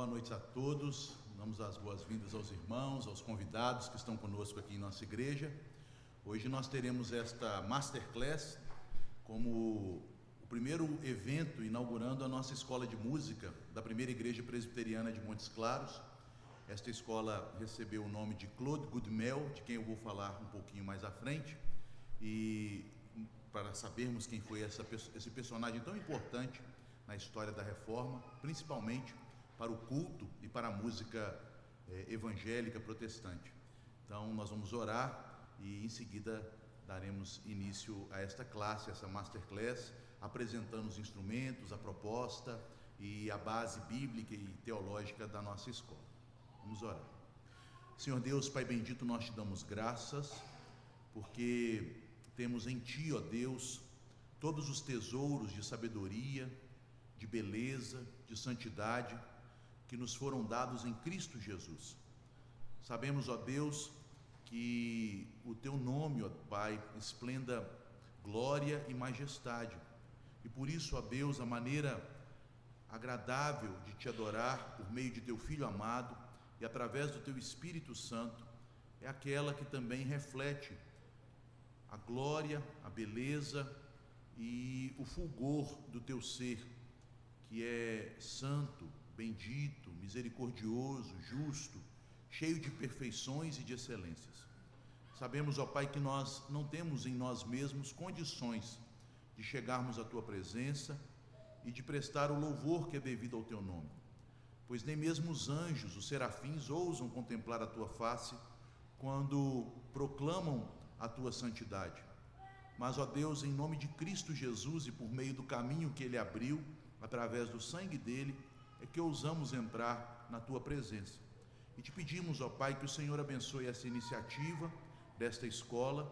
Boa noite a todos. Damos as boas-vindas aos irmãos, aos convidados que estão conosco aqui em nossa igreja. Hoje nós teremos esta Masterclass como o primeiro evento inaugurando a nossa escola de música da primeira igreja presbiteriana de Montes Claros. Esta escola recebeu o nome de Claude Goodmel, de quem eu vou falar um pouquinho mais à frente, e para sabermos quem foi esse personagem tão importante na história da Reforma, principalmente para o culto e para a música evangélica protestante. Então nós vamos orar e em seguida daremos início a esta classe, essa Masterclass, apresentando os instrumentos, a proposta e a base bíblica e teológica da nossa escola. Vamos orar. Senhor Deus, Pai bendito, nós te damos graças, porque temos em Ti, ó Deus, todos os tesouros de sabedoria, de beleza, de santidade, que nos foram dados em Cristo Jesus. Sabemos, ó Deus, que o Teu nome, ó Pai, esplenda glória e majestade, e por isso, ó Deus, a maneira agradável de Te adorar por meio de Teu Filho amado, e através do Teu Espírito Santo, é aquela que também reflete a glória, a beleza e o fulgor do Teu ser, que é santo, bendito, misericordioso, justo, cheio de perfeições e de excelências. Sabemos, ó Pai, que nós não temos em nós mesmos condições de chegarmos à Tua presença e de prestar o louvor que é devido ao Teu nome, pois nem mesmo os anjos, os serafins, ousam contemplar a Tua face quando proclamam a Tua santidade. Mas, ó Deus, em nome de Cristo Jesus e por meio do caminho que Ele abriu, através do sangue dEle, é que ousamos entrar na Tua presença. E Te pedimos, ó Pai, que o Senhor abençoe essa iniciativa desta escola,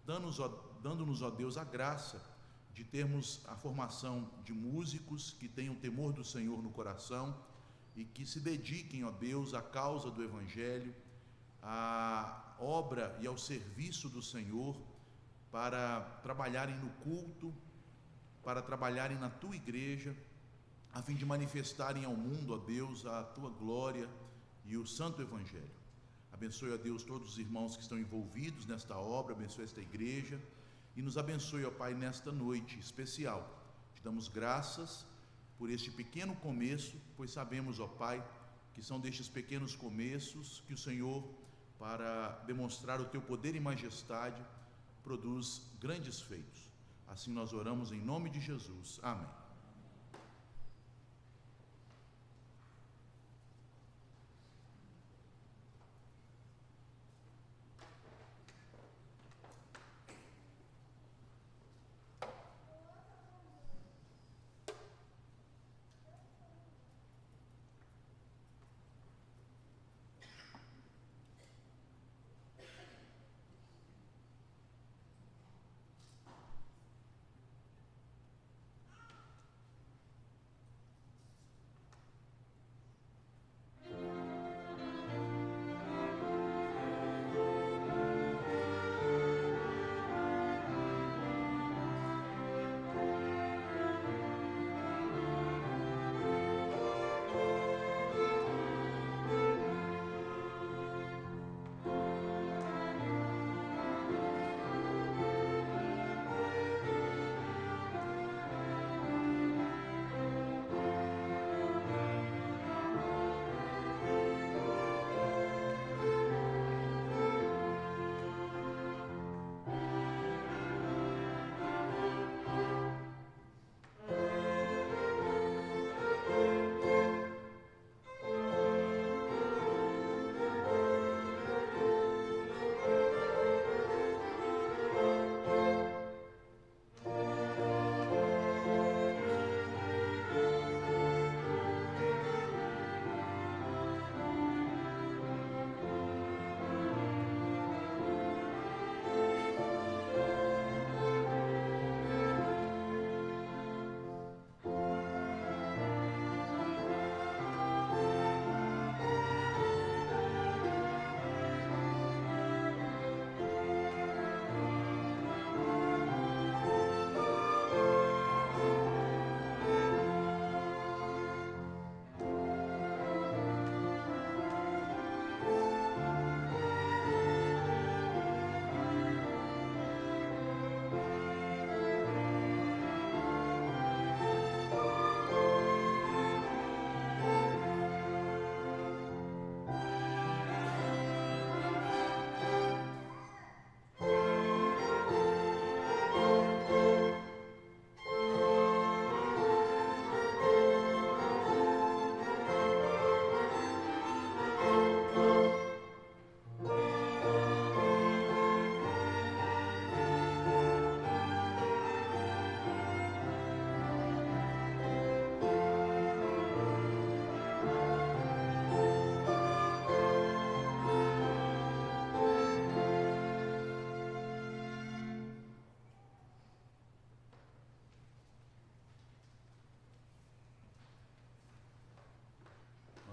dando-nos, ó Deus, a graça de termos a formação de músicos que tenham temor do Senhor no coração e que se dediquem, ó Deus, à causa do Evangelho, à obra e ao serviço do Senhor, para trabalharem no culto, para trabalharem na Tua igreja, a fim de manifestarem ao mundo, ó Deus, a Tua glória e o santo Evangelho. Abençoe, ó Deus, todos os irmãos que estão envolvidos nesta obra, abençoe esta igreja e nos abençoe, ó Pai, nesta noite especial. Te damos graças por este pequeno começo, pois sabemos, ó Pai, que são destes pequenos começos que o Senhor, para demonstrar o Teu poder e majestade, produz grandes feitos. Assim nós oramos em nome de Jesus. Amém.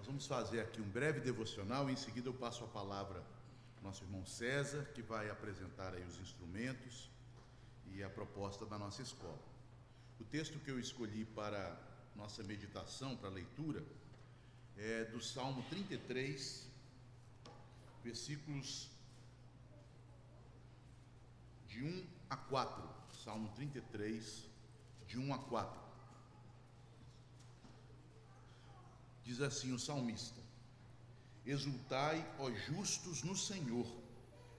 vamos fazer aqui um breve devocional, e em seguida eu passo a palavra ao nosso irmão César, que vai apresentar aí os instrumentos e a proposta da nossa escola. O texto que eu escolhi para nossa meditação, para leitura, é do Salmo 33, versículos de 1 a 4. Salmo 33, de 1 a 4. Diz assim o salmista: exultai, ó justos, no Senhor,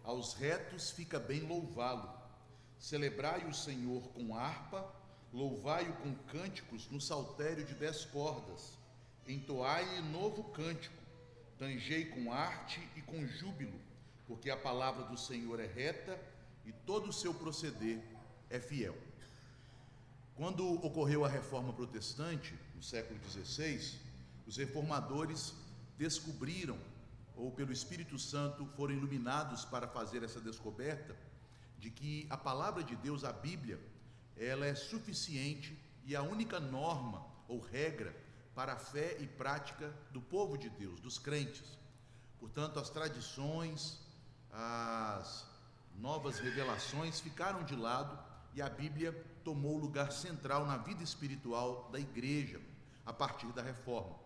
aos retos fica bem louvá-lo. Celebrai o Senhor com harpa, louvai-o com cânticos no saltério de 10 cordas. Entoai-lhe novo cântico, tangei com arte e com júbilo, porque a palavra do Senhor é reta e todo o seu proceder é fiel. Quando ocorreu a Reforma Protestante, no século XVI, os reformadores descobriram, ou pelo Espírito Santo foram iluminados para fazer essa descoberta, de que a palavra de Deus, a Bíblia, ela é suficiente e a única norma ou regra para a fé e prática do povo de Deus, dos crentes. Portanto, as tradições, as novas revelações ficaram de lado e a Bíblia tomou lugar central na vida espiritual da igreja a partir da Reforma.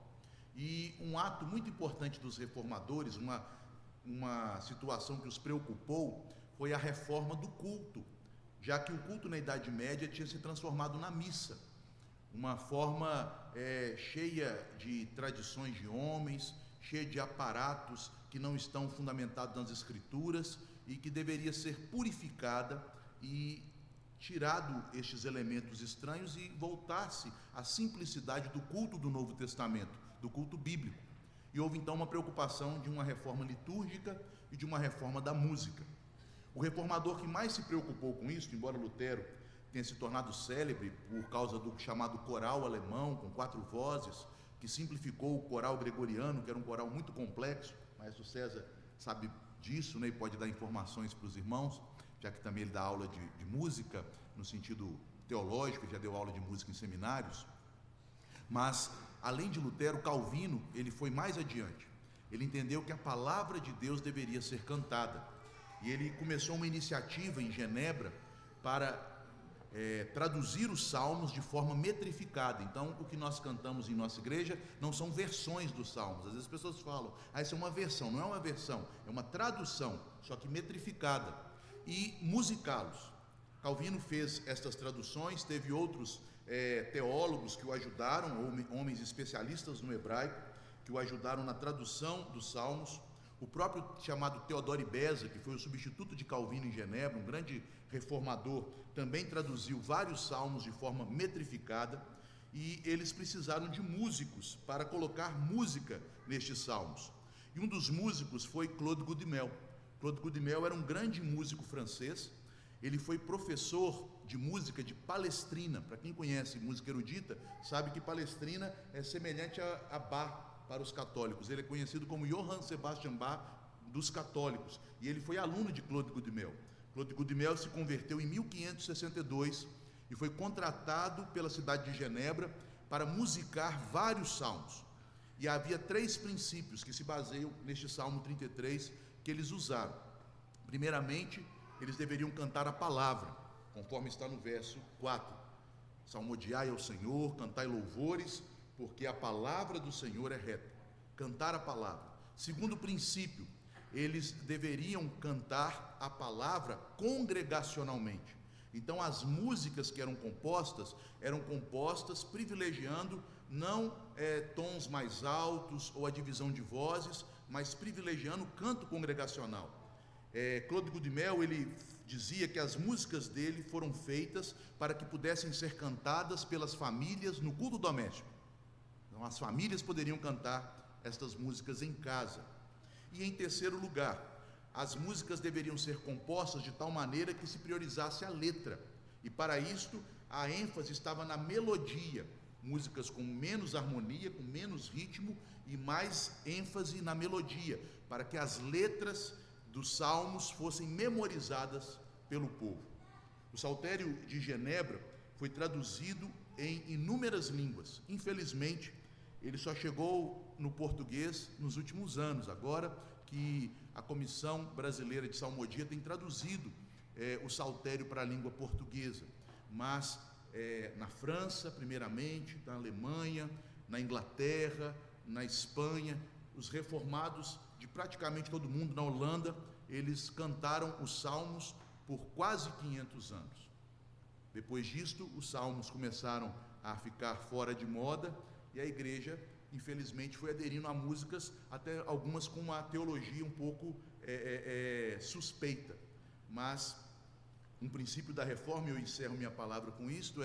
E um ato muito importante dos reformadores, uma situação que os preocupou, foi a reforma do culto, já que o culto na Idade Média tinha se transformado na missa, uma forma cheia de tradições de homens, cheia de aparatos que não estão fundamentados nas Escrituras e que deveria ser purificada e tirado estes elementos estranhos e voltar-se à simplicidade do culto do Novo Testamento, do culto bíblico. E houve então uma preocupação de uma reforma litúrgica e de uma reforma da música. O reformador que mais se preocupou com isso, embora Lutero tenha se tornado célebre por causa do chamado coral alemão, com 4 vozes, que simplificou o coral gregoriano, que era um coral muito complexo, o maestro César sabe disso, né, e pode dar informações para os irmãos, já que também ele dá aula de música, no sentido teológico, já deu aula de música em seminários. Mas, além de Lutero, Calvino, ele foi mais adiante. Ele entendeu que a palavra de Deus deveria ser cantada. E ele começou uma iniciativa em Genebra para traduzir os salmos de forma metrificada. Então, o que nós cantamos em nossa igreja não são versões dos salmos. Às vezes as pessoas falam, isso é uma versão. Não é uma versão, é uma tradução, só que metrificada. E musicá-los. Calvino fez estas traduções, teve outros teólogos que o ajudaram, homens especialistas no hebraico, que o ajudaram na tradução dos salmos. O próprio chamado Teodori Beza, que foi o substituto de Calvino em Genebra, um grande reformador, também traduziu vários salmos de forma metrificada, e eles precisaram de músicos para colocar música nestes salmos. E um dos músicos foi Claude Goudimel. Claude Goudimel era um grande músico francês. Ele foi professor de música de Palestrina. Para quem conhece música erudita, sabe que Palestrina é semelhante a Bach para os católicos. Ele é conhecido como Johann Sebastian Bach dos católicos, e ele foi aluno de Claude Goudimel. Claude Goudimel se converteu em 1562 e foi contratado pela cidade de Genebra para musicar vários salmos. E havia 3 princípios que se baseiam neste Salmo 33 que eles usaram. Primeiramente, eles deveriam cantar a palavra, conforme está no verso 4. Salmodiai ao Senhor, cantai louvores, porque a palavra do Senhor é reta. Cantar a palavra. Segundo princípio, eles deveriam cantar a palavra congregacionalmente. Então, as músicas que eram compostas privilegiando não tons mais altos ou a divisão de vozes, mas privilegiando o canto congregacional. Claude Goudimel, ele dizia que as músicas dele foram feitas para que pudessem ser cantadas pelas famílias no culto doméstico. Então, as famílias poderiam cantar estas músicas em casa. E em terceiro lugar, as músicas deveriam ser compostas de tal maneira que se priorizasse a letra. E para isto, a ênfase estava na melodia. Músicas com menos harmonia, com menos ritmo e mais ênfase na melodia, para que as letras dos salmos fossem memorizadas pelo povo. O Saltério de Genebra foi traduzido em inúmeras línguas. Infelizmente, ele só chegou no português nos últimos anos, agora que a Comissão Brasileira de Salmodia tem traduzido o saltério para a língua portuguesa, mas na França, primeiramente, na Alemanha, na Inglaterra, na Espanha, os reformados de praticamente todo mundo, na Holanda, eles cantaram os salmos por quase 500 anos. Depois disto, os salmos começaram a ficar fora de moda e a igreja, infelizmente, foi aderindo a músicas, até algumas com uma teologia um pouco suspeita. Mas um princípio da reforma, e eu encerro minha palavra com isto,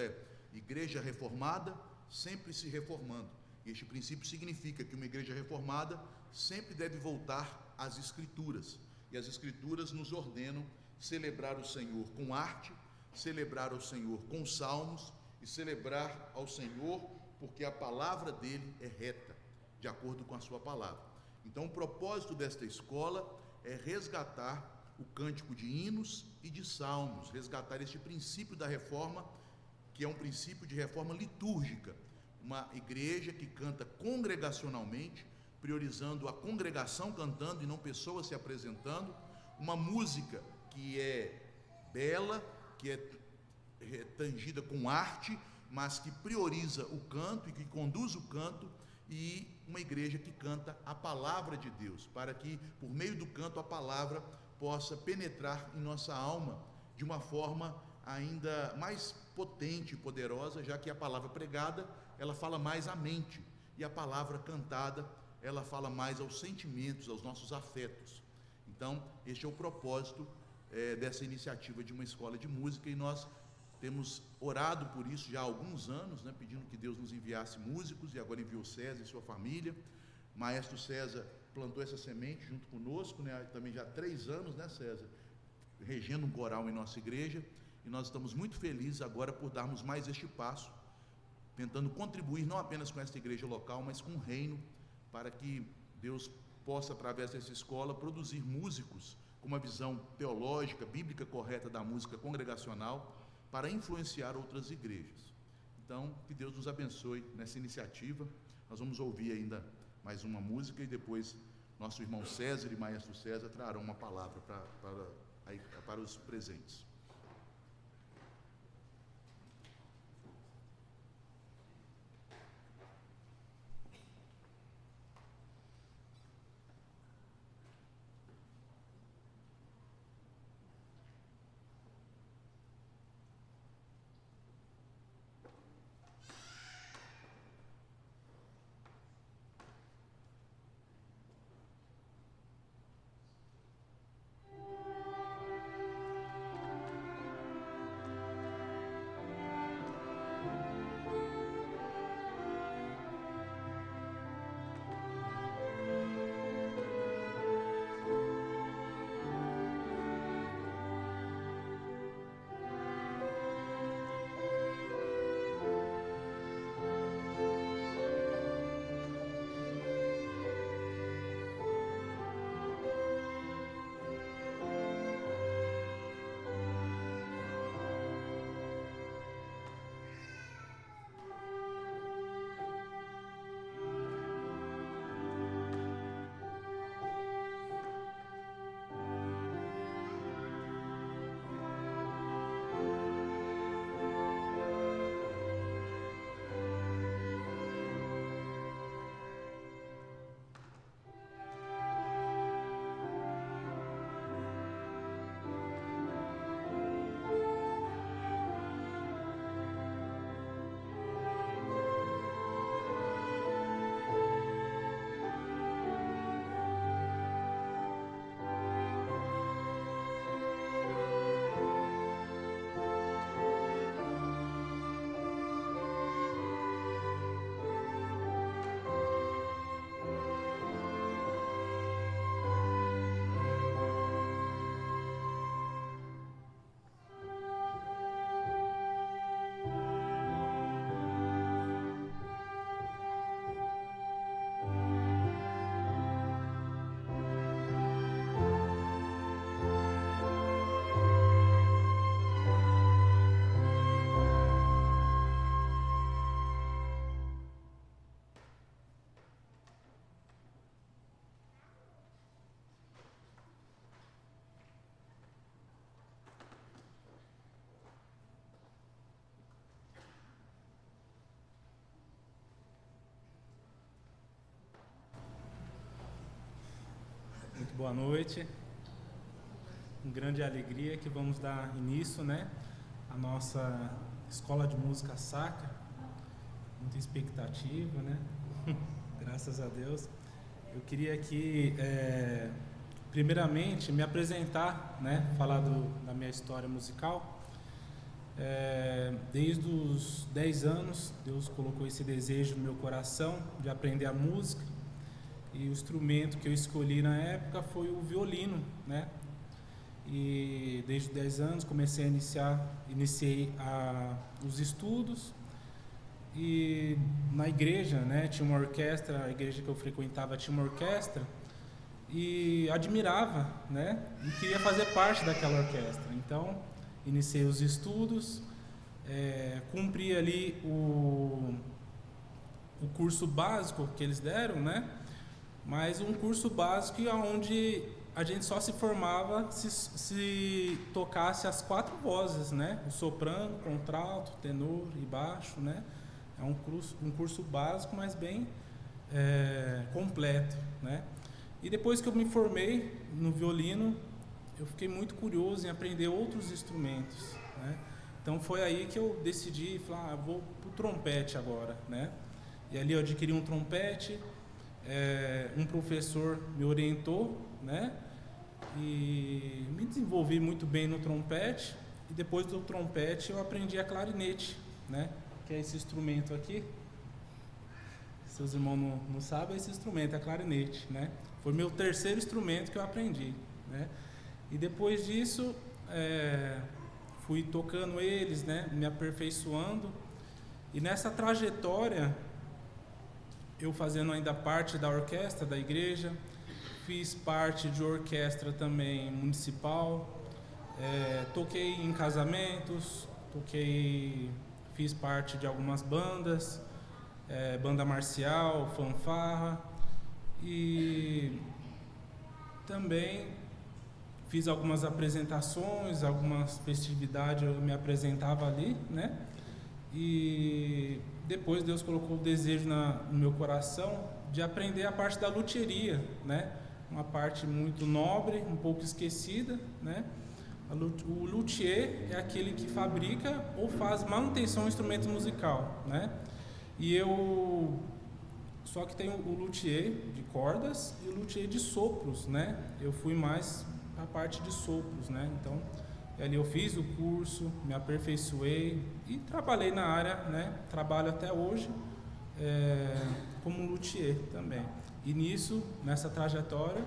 igreja reformada sempre se reformando. E este princípio significa que uma igreja reformada sempre deve voltar às Escrituras. E as Escrituras nos ordenam celebrar o Senhor com arte, celebrar ao Senhor com salmos e celebrar ao Senhor porque a palavra dele é reta, de acordo com a sua palavra. Então, o propósito desta escola é resgatar o cântico de hinos e de salmos, resgatar este princípio da reforma, que é um princípio de reforma litúrgica, uma igreja que canta congregacionalmente, priorizando a congregação cantando e não pessoas se apresentando, uma música que é bela, que é tangida com arte, mas que prioriza o canto e que conduz o canto, e uma igreja que canta a palavra de Deus, para que por meio do canto a palavra possa penetrar em nossa alma de uma forma ainda mais potente e poderosa, já que a palavra pregada, ela fala mais à mente, e a palavra cantada, ela fala mais aos sentimentos, aos nossos afetos. Então, este é o propósito dessa iniciativa de uma escola de música, e nós temos orado por isso já há alguns anos, pedindo que Deus nos enviasse músicos, e agora enviou César e sua família. Maestro César plantou essa semente junto conosco, também já há 3 anos, César, regendo um coral em nossa igreja, e nós estamos muito felizes agora por darmos mais este passo, tentando contribuir não apenas com esta igreja local, mas com o reino, para que Deus possa, através dessa escola, produzir músicos com uma visão teológica, bíblica correta da música congregacional, para influenciar outras igrejas. Então, que Deus nos abençoe nessa iniciativa. Nós vamos ouvir ainda mais uma música, e depois nosso irmão César e maestro César trarão uma palavra para os presentes. Boa noite. Com grande alegria que vamos dar início, né, à nossa Escola de Música Sacra. Muita expectativa, né? Graças a Deus. Eu queria aqui, primeiramente, me apresentar, né, falar da minha história musical. Desde os 10 anos, Deus colocou esse desejo no meu coração de aprender a música. E o instrumento que eu escolhi na época foi o violino, né? E desde os 10 anos iniciei os estudos. E na igreja, né, tinha uma orquestra, a igreja que eu frequentava tinha uma orquestra. E admirava, né? E queria fazer parte daquela orquestra. Então, iniciei os estudos, cumpri ali o curso básico que eles deram, né? Mas um curso básico onde a gente só se formava se tocasse as 4 vozes, né? O soprano, contralto, tenor e baixo, né? É um curso básico, mas bem completo, né? E depois que eu me formei no violino, eu fiquei muito curioso em aprender outros instrumentos, né? Então foi aí que eu decidi falar, vou pro trompete agora, né? E ali eu adquiri um trompete. Um professor me orientou, né? E me desenvolvi muito bem no trompete. E depois do trompete eu aprendi a clarinete, né? Que é esse instrumento aqui. Seus irmãos não sabem, esse instrumento é a clarinete, né? Foi meu terceiro instrumento que eu aprendi, né? E depois disso fui tocando eles, né? Me aperfeiçoando. E nessa trajetória, eu fazendo ainda parte da orquestra da igreja, fiz parte de orquestra também municipal, toquei em casamentos, fiz parte de algumas bandas, banda marcial, fanfarra, e também fiz algumas apresentações, algumas festividades eu me apresentava ali, né? E depois Deus colocou o desejo no meu coração de aprender a parte da luthieria, né? Uma parte muito nobre, um pouco esquecida, né? O luthier é aquele que fabrica ou faz manutenção do instrumento musical, né? Só que tem o luthier de cordas e o luthier de sopros, né? Eu fui mais a parte de sopros, né? Então, ali eu fiz o curso, me aperfeiçoei e trabalhei na área, né? Trabalho até hoje como luthier também. E nessa trajetória,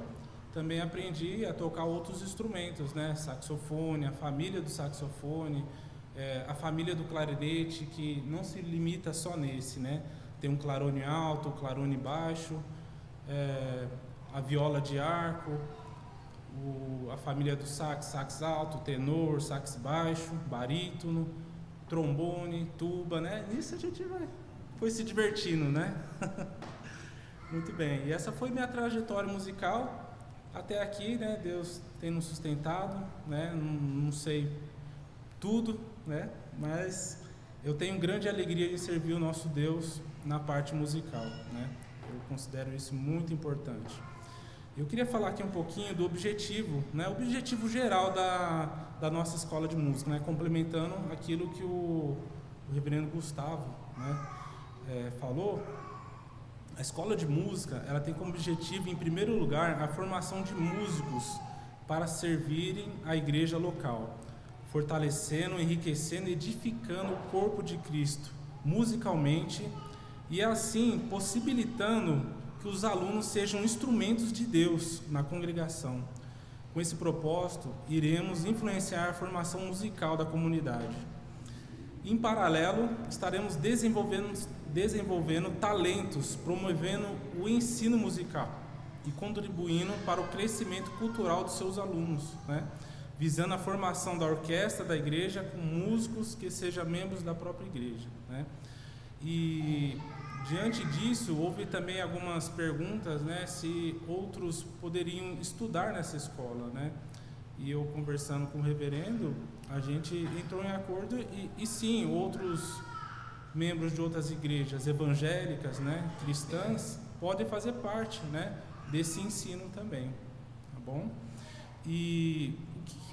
também aprendi a tocar outros instrumentos, né? Saxofone, a família do saxofone, a família do clarinete, que não se limita só nesse, né? Tem um clarone alto, um clarone baixo, a viola de arco, a família do sax alto, tenor, sax baixo, barítono, trombone, tuba, né? Nisso a gente foi se divertindo, né? Muito bem. E essa foi minha trajetória musical até aqui, né? Deus tem nos sustentado, né? Não sei tudo, né? Mas eu tenho grande alegria em servir o nosso Deus na parte musical, né? Eu considero isso muito importante. Eu queria falar aqui um pouquinho do objetivo, né? O objetivo geral da nossa escola de música, né? Complementando aquilo que o reverendo Gustavo, né, falou. A escola de música, ela tem como objetivo, em primeiro lugar, a formação de músicos para servirem a igreja local, fortalecendo, enriquecendo e edificando o corpo de Cristo musicalmente e assim possibilitando que os alunos sejam instrumentos de Deus na congregação. Com esse propósito, iremos influenciar a formação musical da comunidade. Em paralelo, estaremos desenvolvendo talentos, promovendo o ensino musical e contribuindo para o crescimento cultural dos seus alunos, né? Visando a formação da orquestra da igreja com músicos que sejam membros da própria igreja, né? E diante disso, houve também algumas perguntas, né, se outros poderiam estudar nessa escola, né? E eu conversando com o reverendo, a gente entrou em acordo e sim, outros membros de outras igrejas evangélicas, né, cristãs, podem fazer parte, né, desse ensino também, tá bom? E o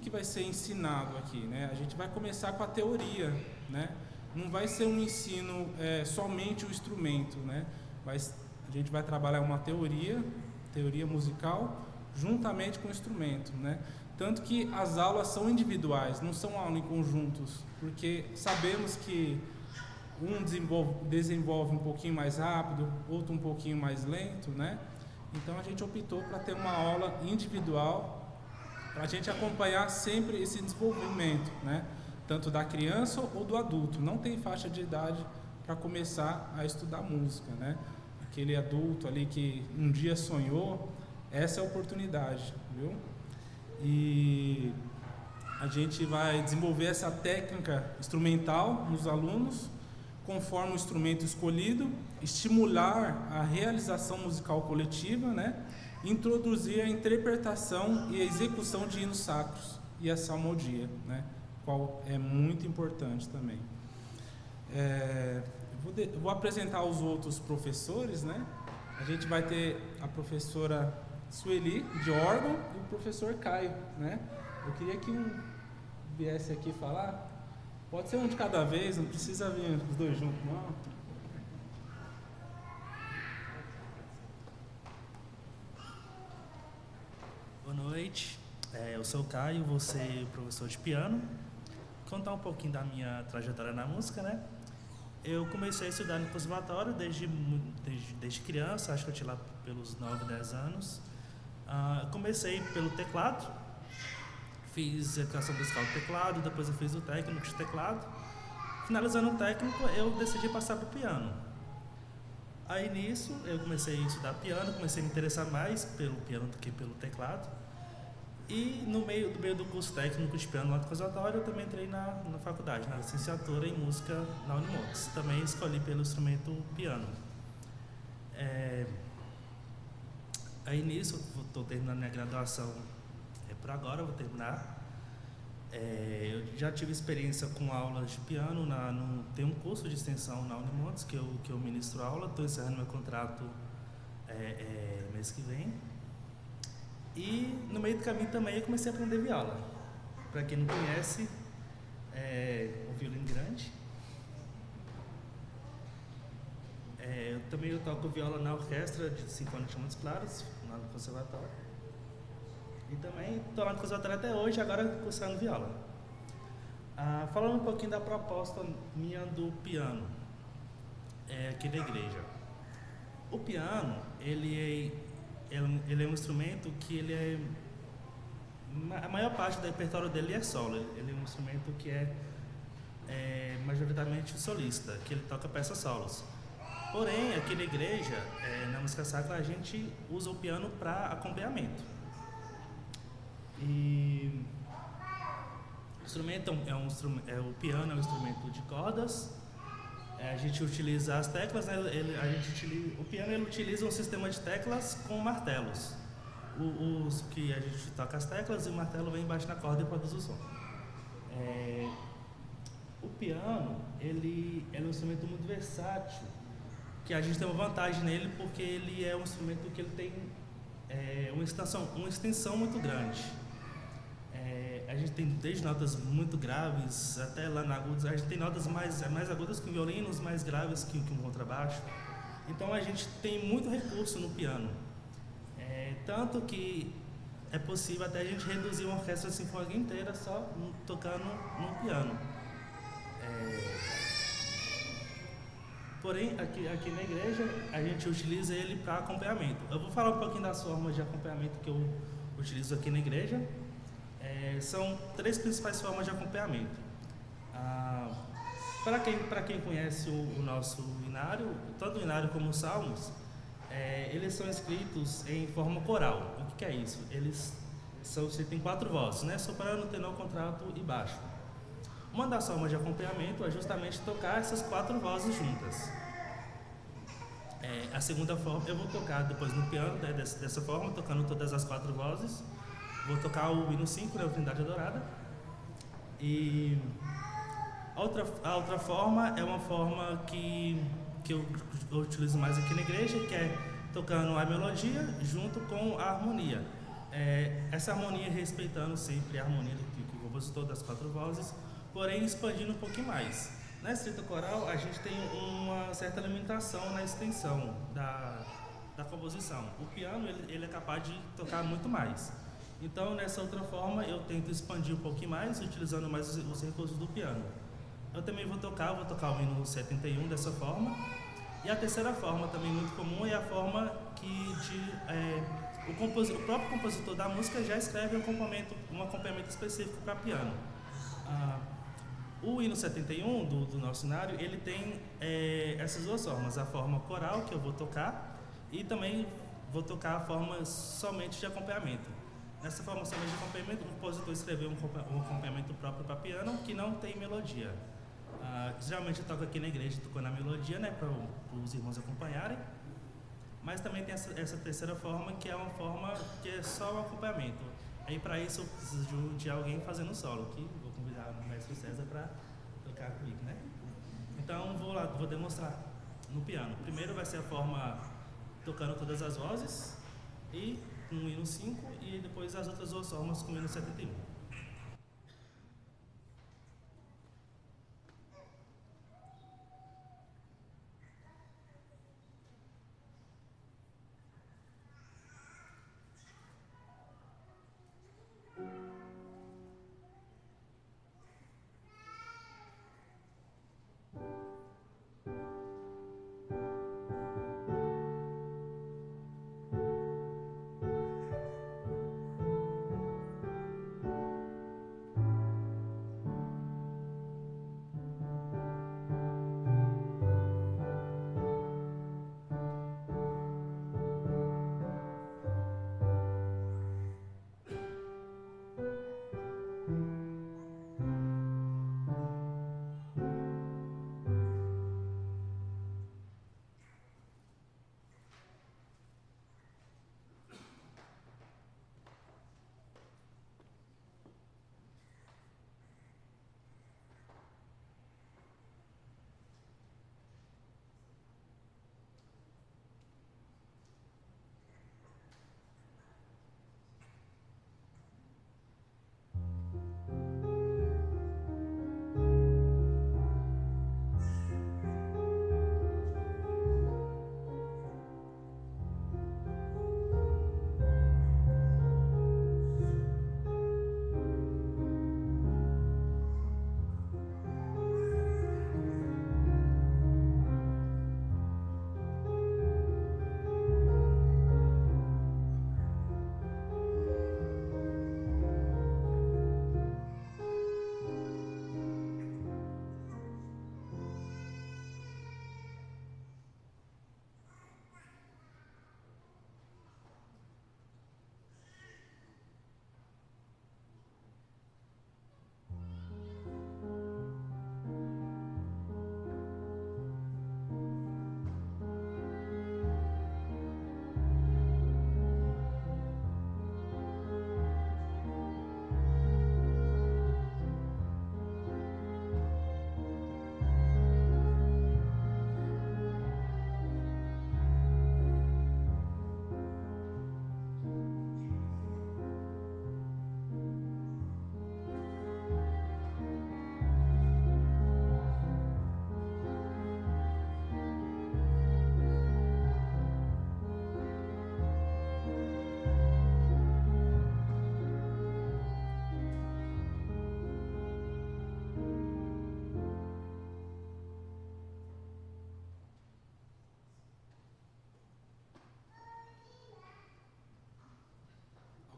que vai ser ensinado aqui, né? A gente vai começar com a teoria, né? Não vai ser um ensino somente o instrumento, né? A gente vai trabalhar uma teoria musical, juntamente com o instrumento, né? Tanto que as aulas são individuais, não são aulas em conjuntos, porque sabemos que um desenvolve um pouquinho mais rápido, outro um pouquinho mais lento, né? Então a gente optou para ter uma aula individual, para a gente acompanhar sempre esse desenvolvimento, né? Tanto da criança ou do adulto. Não tem faixa de idade para começar a estudar música, né? Aquele adulto ali que um dia sonhou, essa é a oportunidade, viu? E a gente vai desenvolver essa técnica instrumental nos alunos, conforme o instrumento escolhido, estimular a realização musical coletiva, né? Introduzir a interpretação e a execução de hinos sacros e a salmodia, né? Qual é muito importante também. Vou apresentar os outros professores, né? A gente vai ter a professora Sueli, de órgão, e o professor Caio, né? Eu queria que um viesse aqui falar. Pode ser um de cada vez, não precisa vir os dois juntos, não. Boa noite, eu sou o Caio, vou ser professor de piano. Contar um pouquinho da minha trajetória na música, né? Eu comecei a estudar no conservatório desde criança, acho que eu tinha lá pelos 9, 10 anos. Comecei pelo teclado, fiz educação musical do teclado, depois eu fiz o técnico de teclado. Finalizando o técnico, eu decidi passar para o piano. Aí nisso, eu comecei a estudar piano, comecei a me interessar mais pelo piano do que pelo teclado. E no meio do curso técnico de piano lá do conservatório, eu também entrei na faculdade, na licenciatura em música na Unimontes. Também escolhi pelo instrumento piano. Aí nisso, eu estou terminando minha graduação por agora, eu vou terminar. Eu já tive experiência com aulas de piano, tem um curso de extensão na Unimontes que eu ministro aula, estou encerrando meu contrato mês que vem. E no meio do caminho também eu comecei a aprender viola. Para quem não conhece, o violino grande. Eu toco viola na orquestra de Sinfônica de Montes Claros, lá no conservatório. E também estou lá no conservatório até hoje, agora cursando viola. Falando um pouquinho da proposta minha do piano, aqui da igreja. O piano, ele é um instrumento que a maior parte do repertório dele é solo. Ele é um instrumento que é majoritariamente solista, que ele toca peças solos. Porém, aqui na igreja, na música sacra, a gente usa o piano para acompanhamento. E o instrumento o piano é um instrumento de cordas. A gente utiliza as teclas, né? O piano ele utiliza um sistema de teclas com martelos. Os que a gente toca as teclas e o martelo vem embaixo na corda e produz o som. O piano ele é um instrumento muito versátil, que a gente tem uma vantagem nele porque ele é um instrumento que ele tem uma extensão muito grande. A gente tem desde notas muito graves até lá na agudas. A gente tem notas mais agudas que o violino, mais graves que um contrabaixo. Então a gente tem muito recurso no piano. Tanto que é possível até a gente reduzir uma orquestra sinfônica inteira só tocando no piano. Porém, aqui na igreja, a gente utiliza ele para acompanhamento. Eu vou falar um pouquinho das formas de acompanhamento que eu utilizo aqui na igreja. São 3 principais formas de acompanhamento. Para quem conhece o nosso inário, tanto o inário como os salmos, eles são escritos em forma coral. O que é isso? Você tem 4 vozes, né? Soprano, tenor, contralto e baixo. Uma das formas de acompanhamento é justamente tocar essas 4 vozes juntas. A segunda forma, eu vou tocar depois no piano, né, dessa forma, tocando todas as 4 vozes. Vou tocar o hino 5, né, a Trindade Adorada. E a outra forma é uma forma que eu utilizo mais aqui na igreja, que é tocando a melodia junto com a harmonia. essa harmonia respeitando sempre a harmonia do compositor das 4 vozes, porém expandindo um pouquinho mais. Na escrita coral, a gente tem uma certa limitação na extensão da composição. O piano ele é capaz de tocar muito mais. Então, nessa outra forma, eu tento expandir um pouquinho mais, utilizando mais os recursos do piano. Eu também vou tocar o hino 71 dessa forma. E a terceira forma, também muito comum, é a forma que o próprio compositor da música já escreve um acompanhamento específico para piano. O hino 71 do nosso cenário, ele tem essas 2 formas, a forma coral, que eu vou tocar, e também vou tocar a forma somente de acompanhamento. Nessa forma somente de acompanhamento, o compositor escreveu um acompanhamento próprio para piano que não tem melodia. Geralmente eu toco aqui na igreja, tocando a melodia, né, para os irmãos acompanharem, mas também tem essa terceira forma, que é uma forma que é só o acompanhamento. Aí para isso eu preciso de alguém fazendo solo, que vou convidar o mestre César para tocar comigo, né? Então vou demonstrar no piano. Primeiro vai ser a forma tocando todas as vozes, e no hino 5, e depois as outras 2 formas com o hino 71.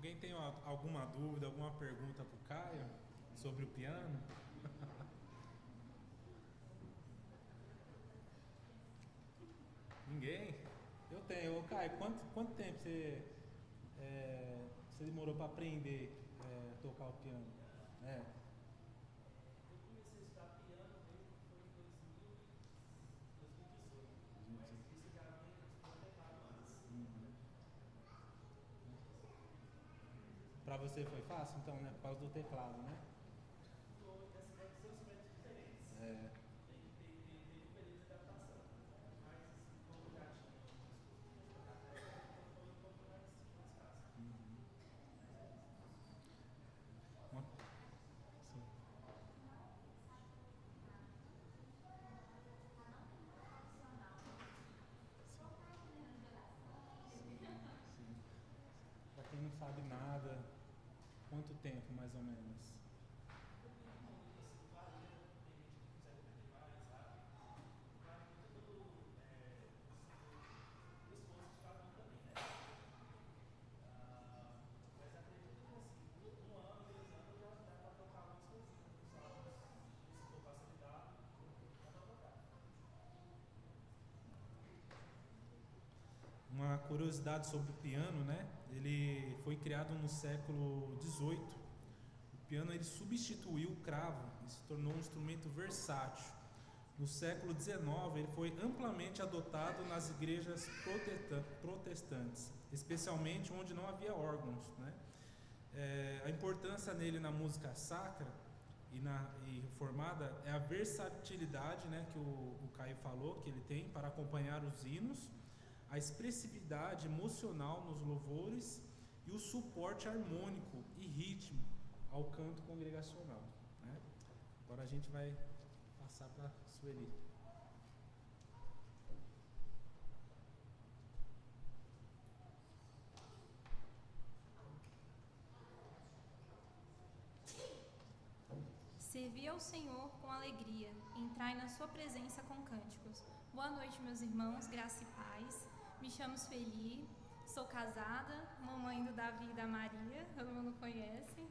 Alguém tem alguma dúvida, alguma pergunta para o Caio sobre o piano? Ninguém? Eu tenho. Ô, Caio, quanto tempo você demorou para aprender a tocar o piano? É. Eu comecei a estudar piano mesmo foi em 2018. Mas fisicamente eu estudei teclado antes. Para você foi fácil, então, né? Por causa do teclado, né? São instrumentos diferentes. É. Tem um período de adaptação. Mas, como já tinha outras coisas para tocar, foi um pouco mais fácil. sabe nada. Quanto tempo, mais ou menos? Uma curiosidade sobre o piano, né? Ele foi criado no século XVIII. O piano ele substituiu o cravo e se tornou um instrumento versátil. No século XIX, ele foi amplamente adotado nas igrejas protestantes, especialmente onde não havia órgãos, né? A importância nele na música sacra e reformada é a versatilidade, né, que o Caio falou que ele tem para acompanhar os hinos, a expressividade emocional nos louvores e o suporte harmônico e ritmo ao canto congregacional, né? Agora a gente vai passar para a Sueli. Servi ao Senhor com alegria, entrai na sua presença com cânticos. Boa noite, meus irmãos, graça e paz. Me chamo Sueli, sou casada, mamãe do Davi e da Maria, todo mundo conhece.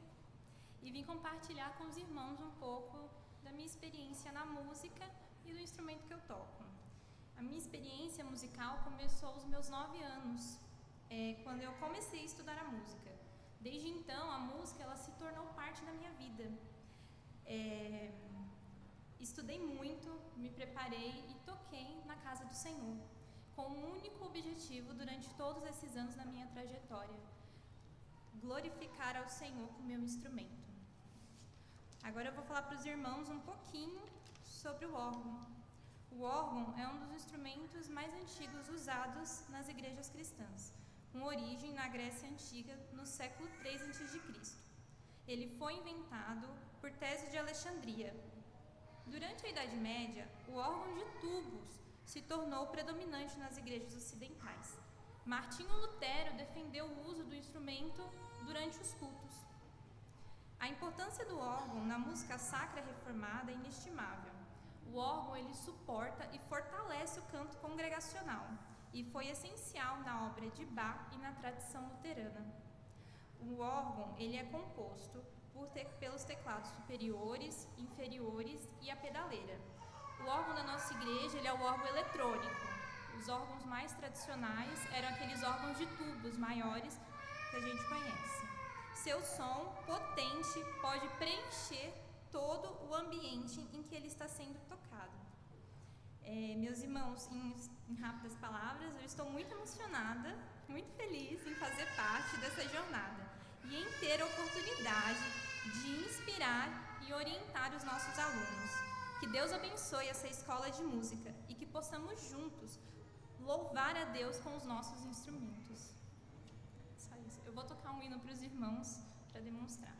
E vim compartilhar com os irmãos um pouco da minha experiência na música e do instrumento que eu toco. A minha experiência musical começou aos meus 9 anos, quando eu comecei a estudar a música. Desde então, a música ela se tornou parte da minha vida. Estudei muito, me preparei e toquei na casa do Senhor, com um único objetivo durante todos esses anos da minha trajetória: glorificar ao Senhor com o meu instrumento. Agora eu vou falar para os irmãos um pouquinho sobre o órgão. O órgão é um dos instrumentos mais antigos usados nas igrejas cristãs, com origem na Grécia Antiga, no século III a.C. Ele foi inventado por Tésio de Alexandria. Durante a Idade Média, o órgão de tubos se tornou predominante nas igrejas ocidentais. Martinho Lutero defendeu o uso do instrumento durante os cultos. A importância do órgão na música sacra reformada é inestimável. O órgão ele suporta e fortalece o canto congregacional e foi essencial na obra de Bach e na tradição luterana. O órgão ele é composto pelos teclados superiores, inferiores e a pedaleira. O órgão da nossa igreja ele é o órgão eletrônico. Os órgãos mais tradicionais eram aqueles órgãos de tubos maiores que a gente conhece. Seu som potente pode preencher todo o ambiente em que ele está sendo tocado. Meus irmãos, em rápidas palavras, eu estou muito emocionada, muito feliz em fazer parte dessa jornada e em ter a oportunidade de inspirar e orientar os nossos alunos. Que Deus abençoe essa escola de música e que possamos juntos louvar a Deus com os nossos instrumentos. Só isso. Eu vou tocar um hino para os irmãos para demonstrar.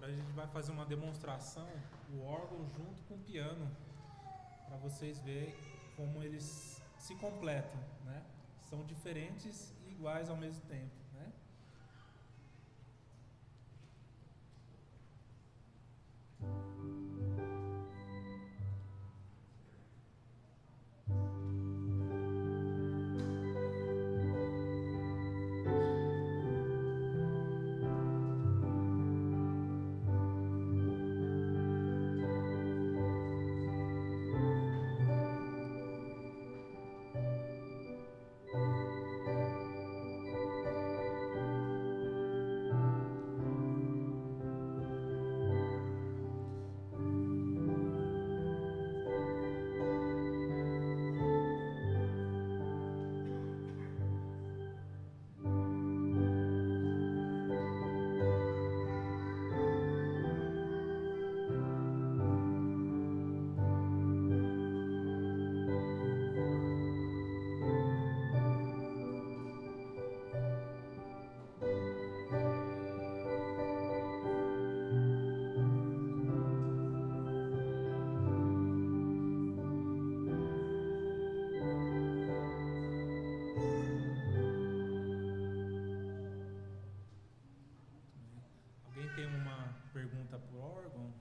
Agora a gente vai fazer uma demonstração, o órgão junto com o piano, para vocês verem como eles se completam, né? São diferentes e iguais ao mesmo tempo, né? Alguém tem uma pergunta pro órgão?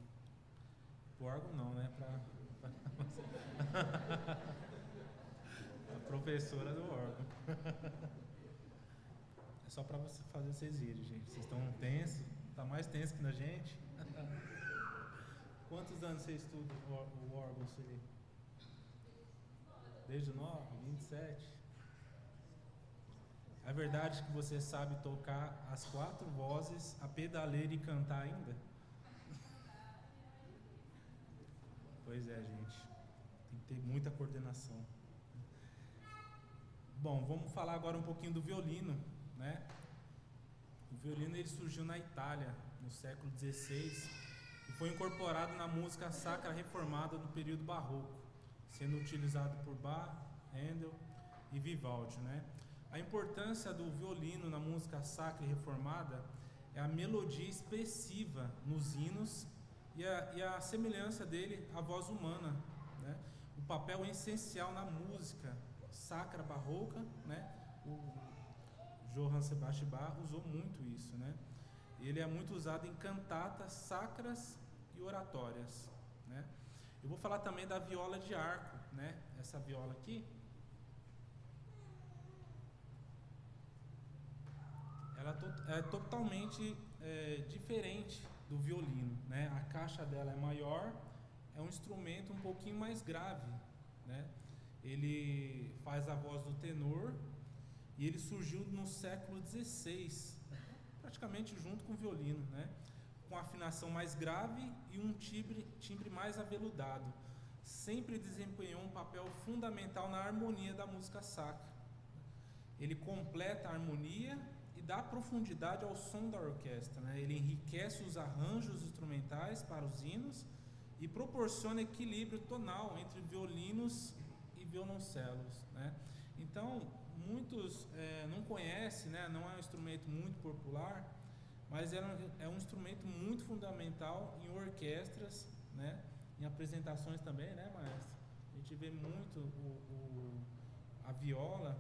Pro órgão não, né? A professora do órgão. É só para você fazer vocês irem, gente. Vocês estão tensos? Tá mais tenso que na gente? Quantos anos você estuda o órgão, Sueli? Desde o 9? 27? É verdade que você sabe tocar as 4 vozes, a pedaleira e cantar ainda? Pois é, gente. Tem que ter muita coordenação. Bom, vamos falar agora um pouquinho do violino, né? O violino ele surgiu na Itália, no século XVI, e foi incorporado na música sacra reformada do período barroco, sendo utilizado por Bach, Handel e Vivaldi, né? A importância do violino na música sacra e reformada é a melodia expressiva nos hinos e a semelhança dele à voz humana, né? O papel essencial na música sacra barroca, né? O Johann Sebastian Bach usou muito isso, né? Ele é muito usado em cantatas sacras e oratórias, né? Eu vou falar também da viola de arco, né? Essa viola aqui, ela é totalmente diferente do violino, né? A caixa dela é maior, é um instrumento um pouquinho mais grave, né? Ele faz a voz do tenor e ele surgiu no século XVI, praticamente junto com o violino, né? Com afinação mais grave e um timbre mais aveludado. Sempre desempenhou um papel fundamental na harmonia da música sacra. Ele completa a harmonia e dá profundidade ao som da orquestra, né? Ele enriquece os arranjos instrumentais para os hinos e proporciona equilíbrio tonal entre violinos e violoncelos, né? Então, muitos não conhecem, né? Não é um instrumento muito popular, mas é um instrumento muito fundamental em orquestras, né? Em apresentações também, né, maestro? A gente vê muito a viola,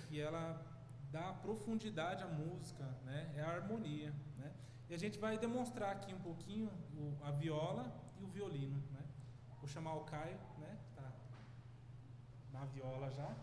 que ela dá profundidade à música, né? É a harmonia, né? E a gente vai demonstrar aqui um pouquinho a viola e o violino, né? Vou chamar o Caio, né? Tá na viola já.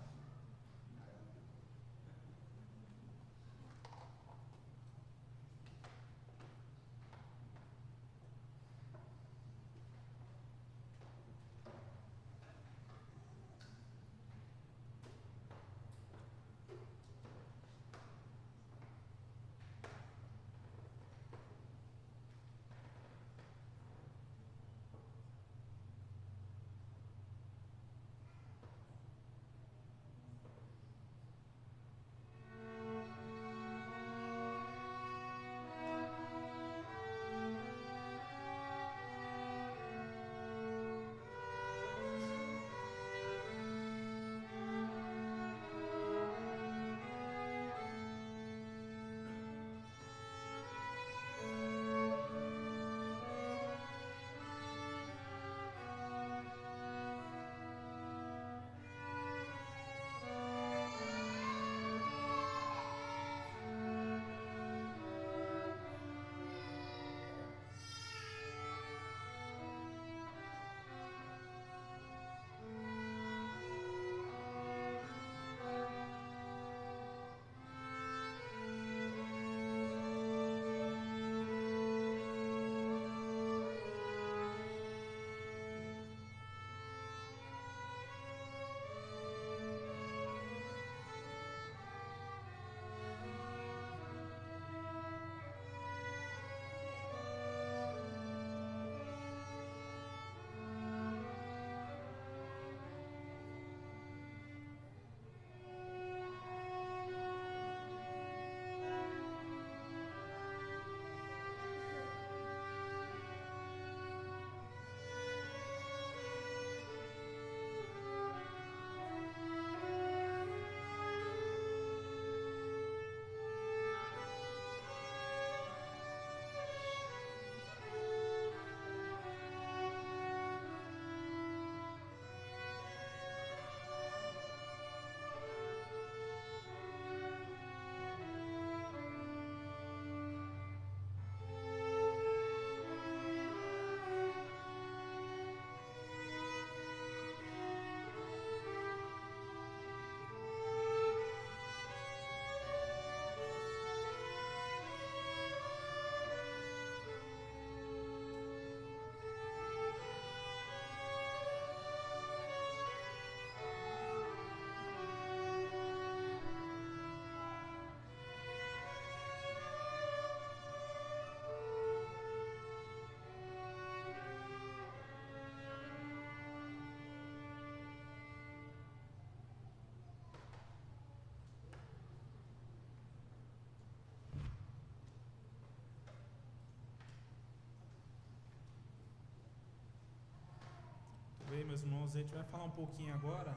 meus irmãos, a gente vai falar um pouquinho agora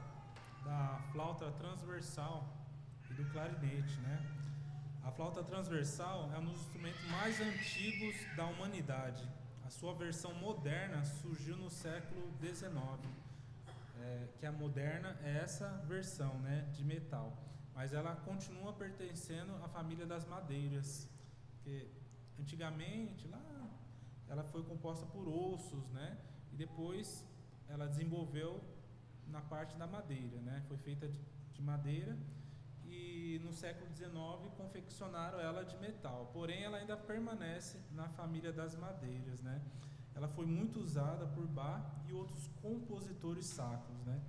da flauta transversal e do clarinete, né? A flauta transversal é um dos instrumentos mais antigos da humanidade. A sua versão moderna surgiu no século XIX, que a moderna é essa versão, né, de metal. Mas ela continua pertencendo à família das madeiras, que antigamente lá ela foi composta por ossos, né, e depois ela desenvolveu na parte da madeira, né, foi feita de madeira. E no século XIX confeccionaram ela de metal, porém ela ainda permanece na família das madeiras, né? Ela foi muito usada por Bach e outros compositores sacros, né?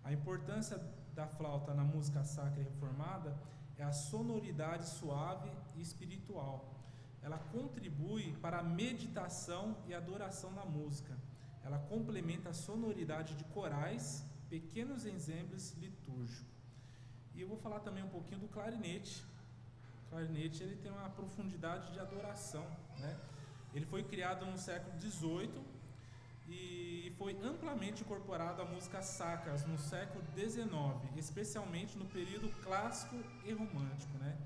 A importância da flauta na música sacra reformada é a sonoridade suave e espiritual. Ela contribui para a meditação e adoração na música. Ela complementa a sonoridade de corais, pequenos ensembles litúrgicos. E eu vou falar também um pouquinho do clarinete. O clarinete ele tem uma profundidade de adoração, né? Ele foi criado no século XVIII e foi amplamente incorporado à música sacra no século XIX, especialmente no período clássico e romântico, né?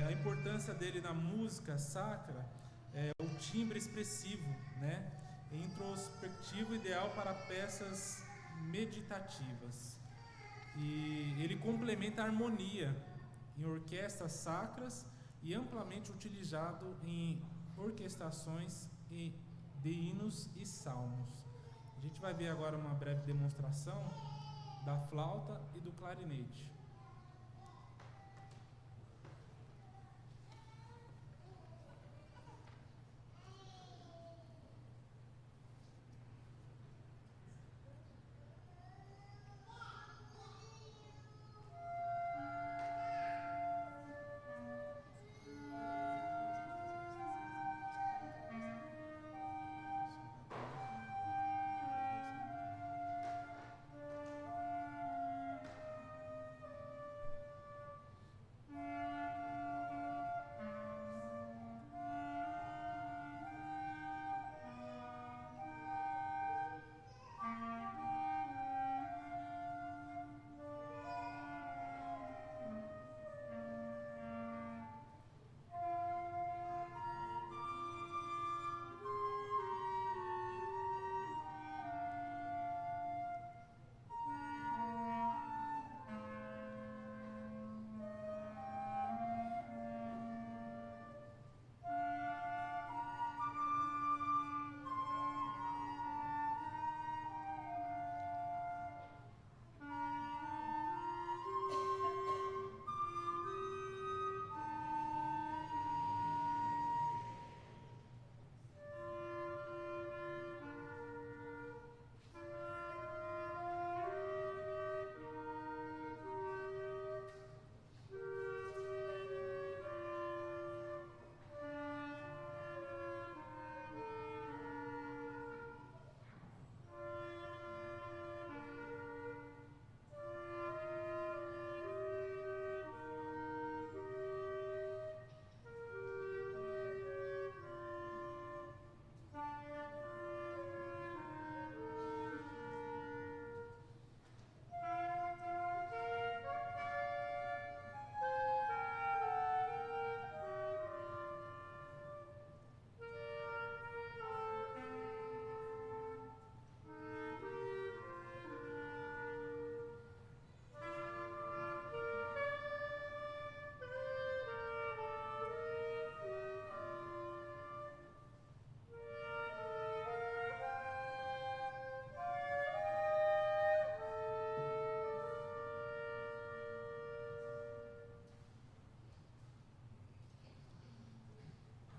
A importância dele na música sacra é o timbre expressivo, né? Introspectivo, ideal para peças meditativas. E ele complementa a harmonia em orquestras sacras e amplamente utilizado em orquestrações de hinos e salmos. A gente vai ver agora uma breve demonstração da flauta e do clarinete.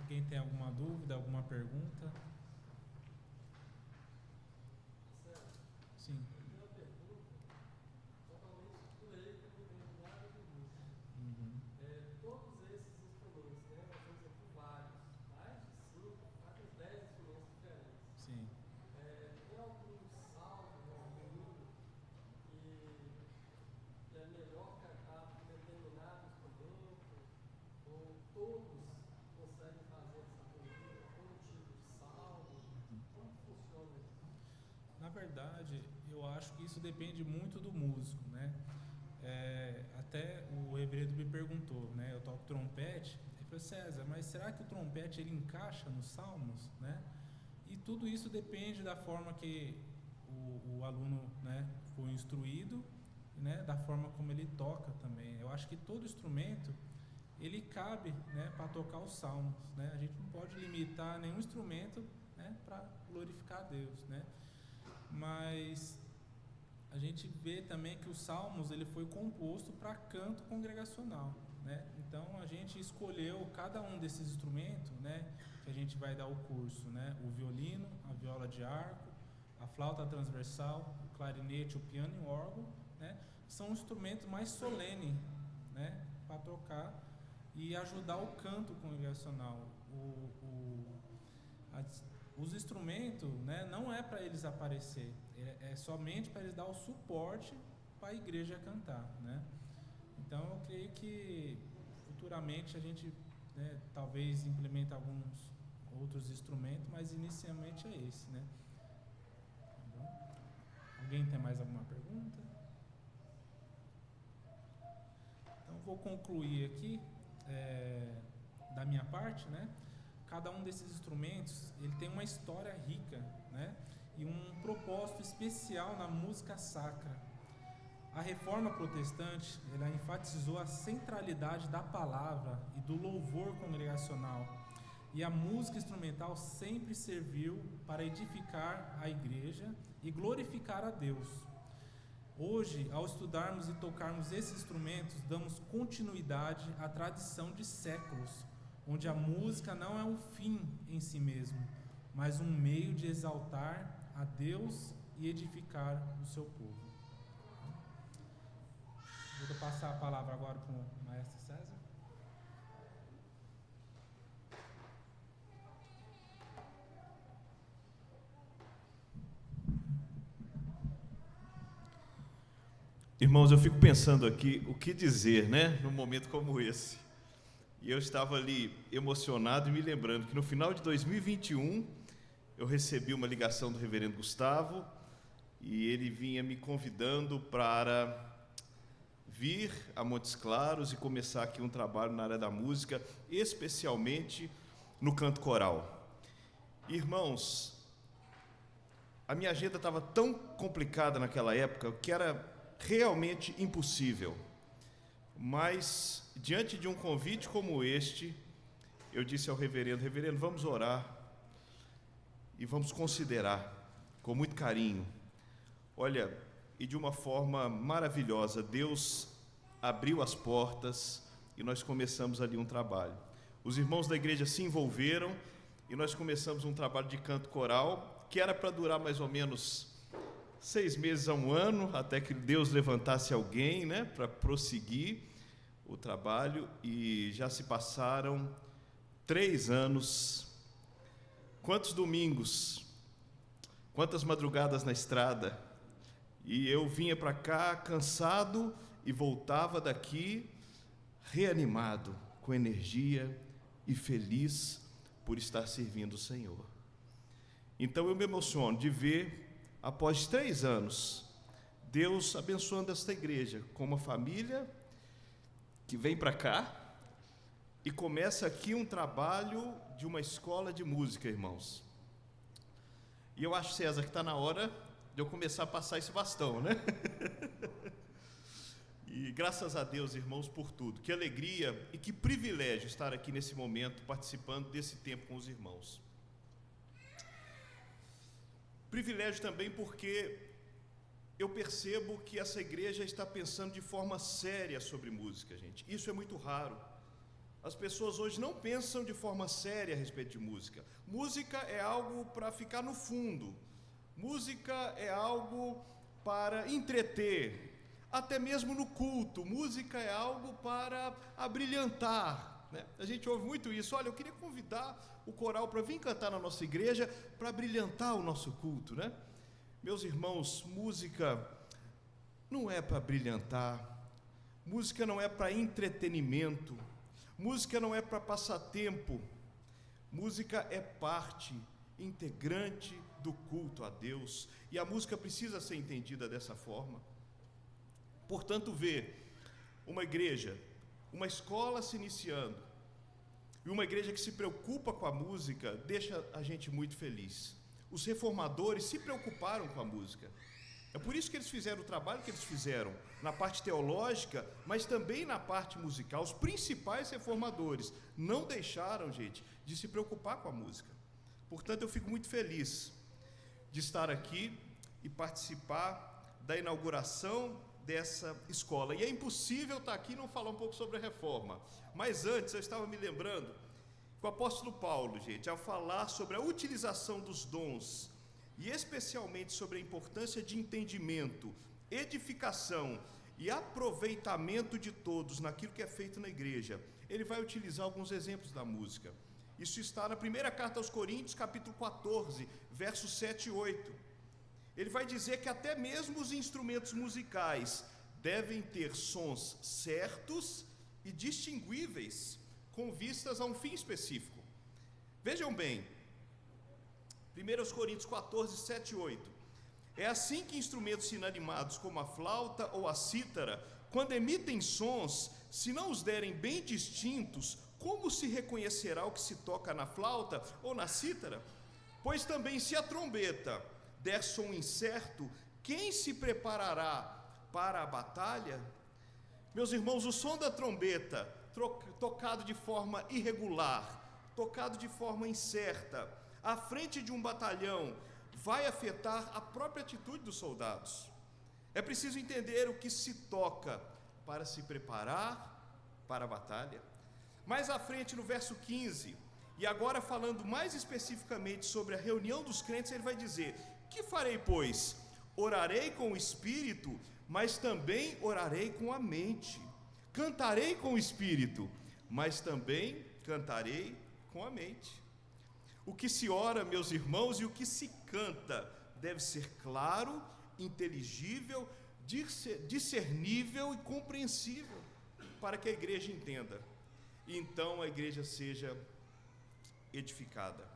Alguém tem alguma dúvida, alguma pergunta? Sim. Uhum. Todos esses instrumentos, né? Nós temos aqui vários, mais de 5, mais de 10 instrumentos diferentes. Sim. Tem algum salmo, algum hino que é melhor cantar com determinado instrumento? Ou todos conseguem fazer essa harmonia com um tipo de salmo? Como funciona isso? Na verdade, eu acho que isso depende muito do músico, né? Até o reverendo me perguntou, né? Eu toco trompete. Ele falou: César, mas será que o trompete ele encaixa nos salmos, né? E tudo isso depende da forma que o aluno, né, foi instruído, né? Da forma como ele toca também. Eu acho que todo instrumento ele cabe, né, para tocar os salmos, né? A gente não pode limitar nenhum instrumento, né, para glorificar a Deus, né? Mas a gente vê também que os salmos ele foi composto para canto congregacional, né? Então a gente escolheu cada um desses instrumentos, né, que a gente vai dar o curso, né? O violino, a viola de arco, a flauta transversal, o clarinete, o piano e o órgão, né? São instrumentos mais solenes, né, para tocar e ajudar o canto congregacional. Os instrumentos, né, não é para eles aparecer, é somente para eles dar o suporte para a igreja cantar, né? Então eu creio que futuramente a gente, né, talvez implemente alguns outros instrumentos, mas inicialmente é esse, né? Tá bom? Alguém tem mais alguma pergunta? Então vou concluir aqui da minha parte, né? Cada um desses instrumentos ele tem uma história rica, né? E um propósito especial na música sacra. A Reforma Protestante ela enfatizou a centralidade da palavra e do louvor congregacional, e a música instrumental sempre serviu para edificar a igreja e glorificar a Deus. Hoje, ao estudarmos e tocarmos esses instrumentos, damos continuidade à tradição de séculos, onde a música não é um fim em si mesmo, mas um meio de exaltar a Deus e edificar o seu povo. Vou passar a palavra agora para o maestro César. Irmãos, eu fico pensando aqui o que dizer, né, num momento como esse. E eu estava ali emocionado e me lembrando que no final de 2021 eu recebi uma ligação do reverendo Gustavo e ele vinha me convidando para vir a Montes Claros e começar aqui um trabalho na área da música, especialmente no canto coral. Irmãos, a minha agenda estava tão complicada naquela época que era realmente impossível. Mas, diante de um convite como este, eu disse ao reverendo: reverendo, vamos orar e vamos considerar com muito carinho. Olha, e de uma forma maravilhosa, Deus abriu as portas e nós começamos ali um trabalho. Os irmãos da igreja se envolveram e nós começamos um trabalho de canto coral, que era para durar mais ou menos 6 meses a 1 ano, até que Deus levantasse alguém, né, para prosseguir o trabalho, e já se passaram 3 anos. Quantos domingos, quantas madrugadas na estrada, e eu vinha para cá cansado e voltava daqui reanimado, com energia e feliz por estar servindo o Senhor. Então eu me emociono de ver, após 3 anos, Deus abençoando esta igreja com uma família que vem para cá e começa aqui um trabalho de uma escola de música, irmãos. E eu acho, César, que está na hora de eu começar a passar esse bastão, né? E graças a Deus, irmãos, por tudo. Que alegria e que privilégio estar aqui nesse momento, participando desse tempo com os irmãos. Privilégio também porque eu percebo que essa igreja está pensando de forma séria sobre música, gente. Isso é muito raro. As pessoas hoje não pensam de forma séria a respeito de música. Música é algo para ficar no fundo. Música é algo para entreter. Até mesmo no culto, música é algo para abrilhantar, né? A gente ouve muito isso. Olha, eu queria convidar o coral para vir cantar na nossa igreja, para brilhantar o nosso culto, né? Meus irmãos, música não é para brilhantar, música não é para entretenimento, música não é para passatempo, música é parte integrante do culto a Deus, e a música precisa ser entendida dessa forma. Portanto, ver uma igreja, uma escola se iniciando, e uma igreja que se preocupa com a música, deixa a gente muito feliz. Os reformadores se preocuparam com a música. É por isso que eles fizeram o trabalho que eles fizeram, na parte teológica, mas também na parte musical. Os principais reformadores não deixaram, gente, de se preocupar com a música. Portanto, eu fico muito feliz de estar aqui e participar da inauguração dessa escola. E é impossível estar aqui e não falar um pouco sobre a reforma. Mas antes, eu estava me lembrando que o apóstolo Paulo, gente, ao falar sobre a utilização dos dons, e especialmente sobre a importância de entendimento, edificação e aproveitamento de todos naquilo que é feito na igreja, ele vai utilizar alguns exemplos da música. Isso está na primeira carta aos Coríntios, capítulo 14, versos 7 e 8. Ele vai dizer que até mesmo os instrumentos musicais devem ter sons certos e distinguíveis, com vistas a um fim específico. Vejam bem, 1 Coríntios 14, 7 e 8. É assim que instrumentos inanimados como a flauta ou a cítara, quando emitem sons, se não os derem bem distintos, como se reconhecerá o que se toca na flauta ou na cítara? Pois também se a trombeta der som incerto, quem se preparará para a batalha? Meus irmãos, o som da trombeta, tocado de forma irregular, tocado de forma incerta, à frente de um batalhão, vai afetar a própria atitude dos soldados. É preciso entender o que se toca para se preparar para a batalha. Mais à frente, no verso 15, e agora falando mais especificamente sobre a reunião dos crentes, ele vai dizer: que farei, pois? Orarei com o espírito, mas também orarei com a mente. Cantarei com o espírito, mas também cantarei com a mente. O que se ora, meus irmãos, e o que se canta deve ser claro, inteligível, discernível e compreensível, para que a igreja entenda, e então a igreja seja edificada.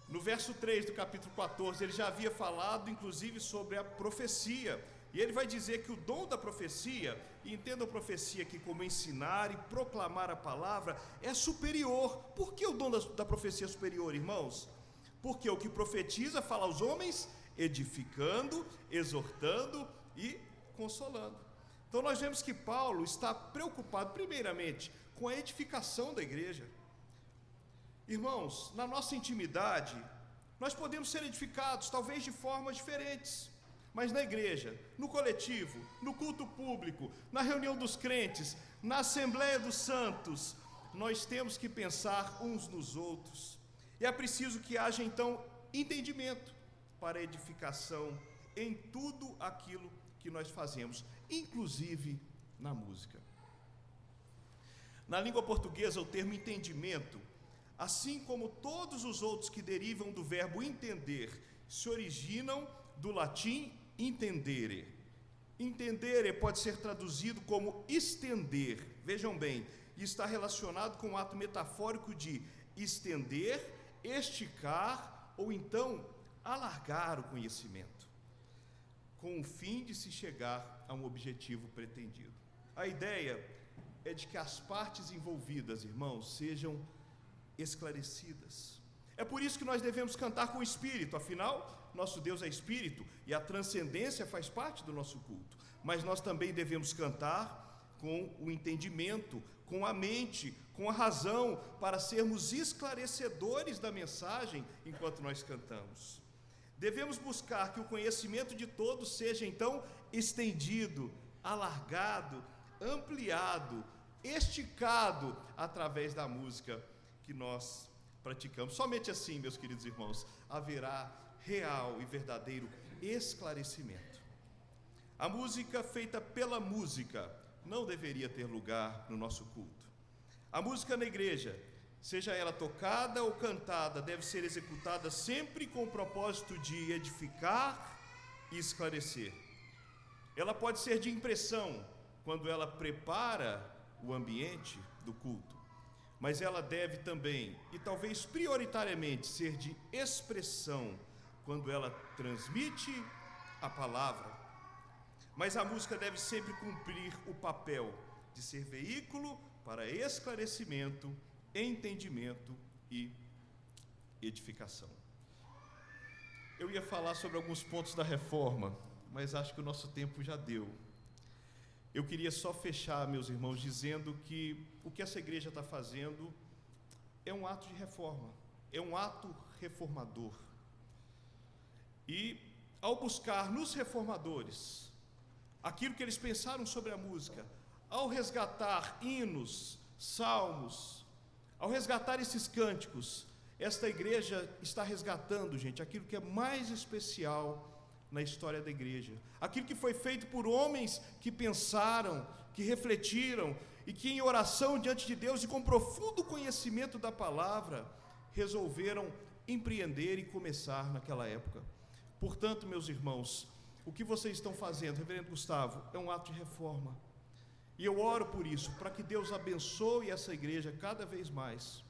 No verso 3 do capítulo 14, ele já havia falado inclusive sobre a profecia, e ele vai dizer que o dom da profecia, e entenda a profecia aqui como ensinar e proclamar a palavra, é superior. Por que o dom da profecia é superior, irmãos? Porque o que profetiza fala aos homens, edificando, exortando e consolando. Então nós vemos que Paulo está preocupado primeiramente com a edificação da igreja. Irmãos, na nossa intimidade, nós podemos ser edificados, talvez de formas diferentes, mas na igreja, no coletivo, no culto público, na reunião dos crentes, na Assembleia dos Santos, nós temos que pensar uns nos outros. E é preciso que haja então entendimento para a edificação em tudo aquilo que nós fazemos, inclusive na música. Na língua portuguesa, o termo entendimento, assim como todos os outros que derivam do verbo entender, se originam do latim intendere. Intendere pode ser traduzido como estender. Vejam bem, está relacionado com o ato metafórico de estender, esticar ou então alargar o conhecimento, com o fim de se chegar a um objetivo pretendido. A ideia é de que as partes envolvidas, irmãos, sejam esclarecidas. É por isso que nós devemos cantar com o Espírito, afinal, nosso Deus é Espírito e a transcendência faz parte do nosso culto, mas nós também devemos cantar com o entendimento, com a mente, com a razão, para sermos esclarecedores da mensagem enquanto nós cantamos. Devemos buscar que o conhecimento de todos seja então estendido, alargado, ampliado, esticado através da música que nós praticamos. Somente assim, meus queridos irmãos, haverá real e verdadeiro esclarecimento. A música feita pela música não deveria ter lugar no nosso culto. A música na igreja, seja ela tocada ou cantada, deve ser executada sempre com o propósito de edificar e esclarecer. Ela pode ser de impressão, quando ela prepara o ambiente do culto, mas ela deve também, e talvez prioritariamente, ser de expressão quando ela transmite a palavra. Mas a música deve sempre cumprir o papel de ser veículo para esclarecimento, entendimento e edificação. Eu ia falar sobre alguns pontos da reforma, mas acho que o nosso tempo já deu. Eu queria só fechar, meus irmãos, dizendo que o que essa igreja está fazendo é um ato de reforma, é um ato reformador. E ao buscar nos reformadores aquilo que eles pensaram sobre a música, ao resgatar hinos, salmos, ao resgatar esses cânticos, esta igreja está resgatando, gente, aquilo que é mais especial na história da igreja, aquilo que foi feito por homens que pensaram, que refletiram e que em oração diante de Deus e com profundo conhecimento da palavra resolveram empreender e começar naquela época. Portanto, meus irmãos, o que vocês estão fazendo, reverendo Gustavo, é um ato de reforma, e eu oro por isso, para que Deus abençoe essa igreja cada vez mais.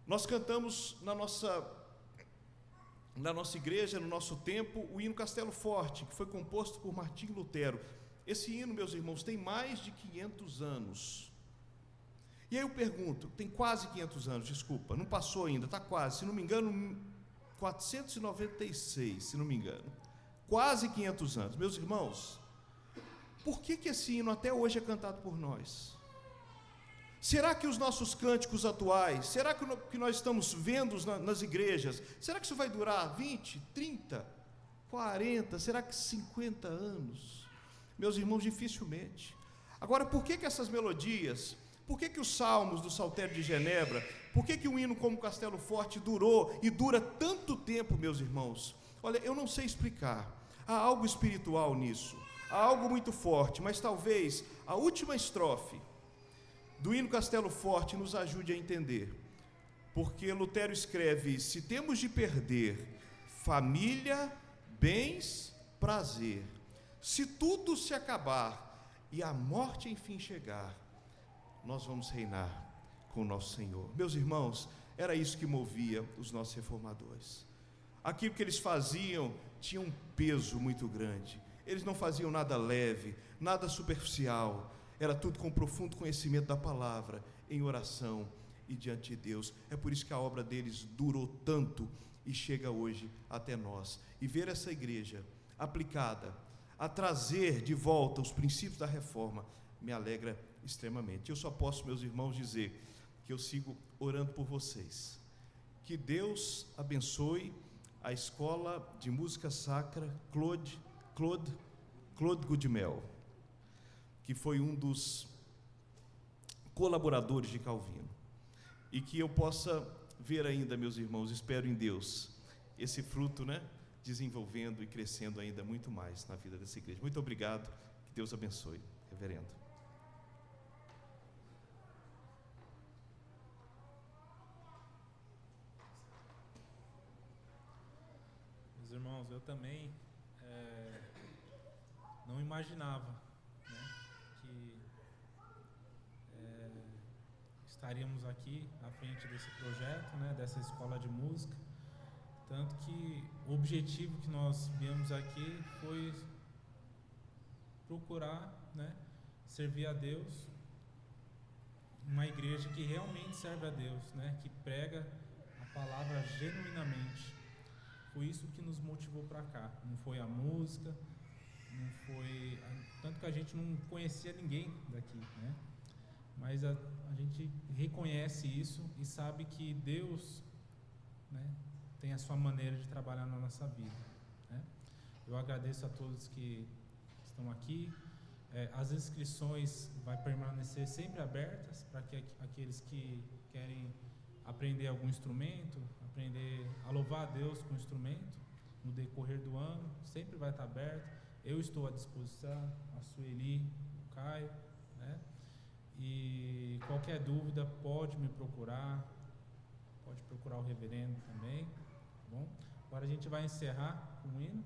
Nós cantamos na nossa igreja, no nosso tempo, o hino Castelo Forte, que foi composto por Martinho Lutero. Esse hino, meus irmãos, tem mais de 500 anos. E aí eu pergunto, tem quase 500 anos, desculpa, não passou ainda, está quase, se não me engano, 496, se não me engano. Quase 500 anos. Meus irmãos, por que esse hino até hoje é cantado por nós? Será que os nossos cânticos atuais, será que o que nós estamos vendo nas igrejas, será que isso vai durar 20, 30, 40, será que 50 anos? Meus irmãos, dificilmente. Agora, por que essas melodias, por que os salmos do Saltério de Genebra, por que um hino como Castelo Forte durou e dura tanto tempo, meus irmãos? Olha, eu não sei explicar, há algo espiritual nisso, há algo muito forte, mas talvez a última estrofe do hino Castelo Forte nos ajude a entender, porque Lutero escreve: se temos de perder família, bens, prazer, se tudo se acabar e a morte enfim chegar, nós vamos reinar com o nosso Senhor. Meus irmãos, era isso que movia os nossos reformadores. Aquilo que eles faziam tinha um peso muito grande, eles não faziam nada leve, nada superficial, era tudo com profundo conhecimento da palavra, em oração e diante de Deus. É por isso que a obra deles durou tanto e chega hoje até nós. E ver essa igreja aplicada a trazer de volta os princípios da reforma me alegra extremamente. Eu só posso, meus irmãos, dizer que eu sigo orando por vocês. Que Deus abençoe a Escola de Música Sacra Claude Goodmel, que foi um dos colaboradores de Calvino, e que eu possa ver ainda, meus irmãos, espero em Deus, esse fruto, desenvolvendo e crescendo ainda muito mais na vida dessa igreja. Muito obrigado, que Deus abençoe, reverendo. Meus irmãos, eu também não imaginava que estaríamos aqui à frente desse projeto, dessa escola de música, tanto que o objetivo que nós viemos aqui foi procurar servir a Deus, uma igreja que realmente serve a Deus, que prega a palavra genuinamente. Foi isso que nos motivou para cá, não foi a música, não foi, tanto que a gente não conhecia ninguém daqui, mas a gente reconhece isso e sabe que Deus tem a sua maneira de trabalhar na nossa vida. Eu agradeço a todos que estão aqui. As inscrições vão permanecer sempre abertas para que aqueles que querem aprender algum instrumento, aprender a louvar a Deus com o instrumento, no decorrer do ano, sempre vai estar aberto. Eu estou à disposição, a Sueli, o Caio, e qualquer dúvida pode me procurar, pode procurar o reverendo também, tá bom? Agora a gente vai encerrar com o hino.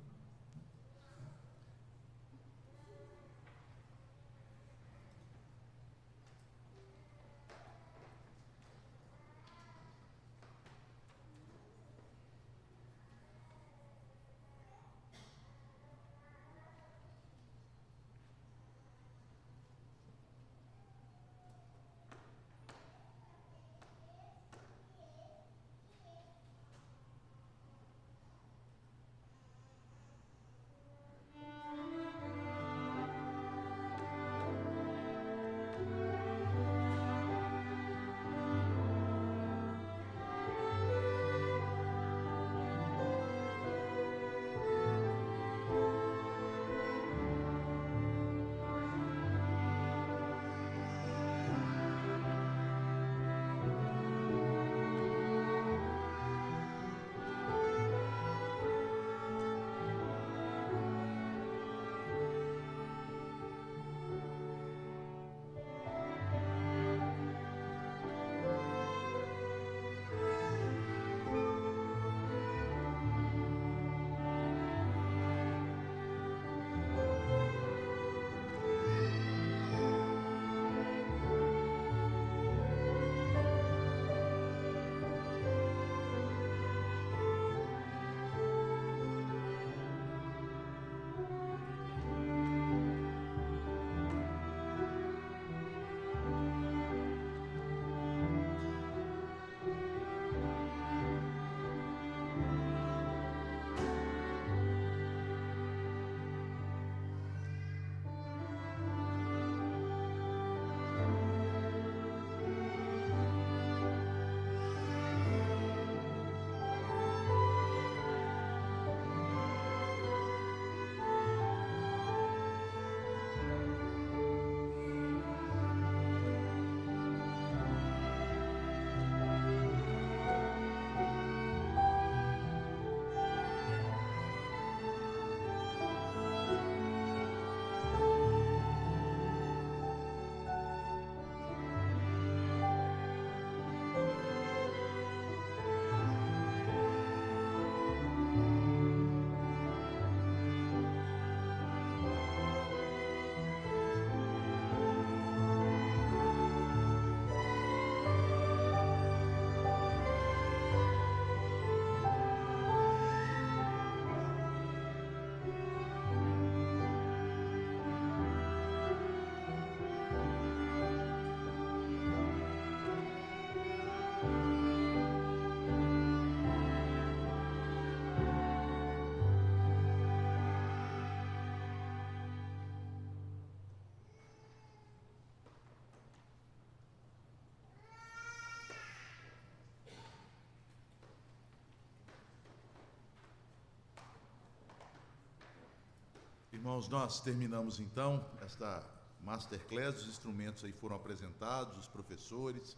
Irmãos, nós terminamos então esta Masterclass, os instrumentos aí foram apresentados, os professores,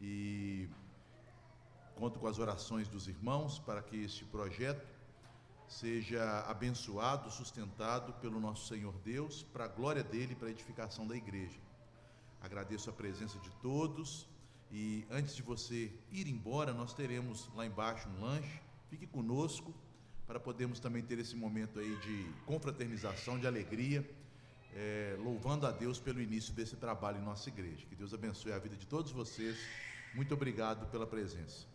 e conto com as orações dos irmãos para que este projeto seja abençoado, sustentado pelo nosso Senhor Deus, para a glória dele e para a edificação da igreja. Agradeço a presença de todos e antes de você ir embora, nós teremos lá embaixo um lanche, fique conosco para podermos também ter esse momento aí de confraternização, de alegria, louvando a Deus pelo início desse trabalho em nossa igreja. Que Deus abençoe a vida de todos vocês. Muito obrigado pela presença.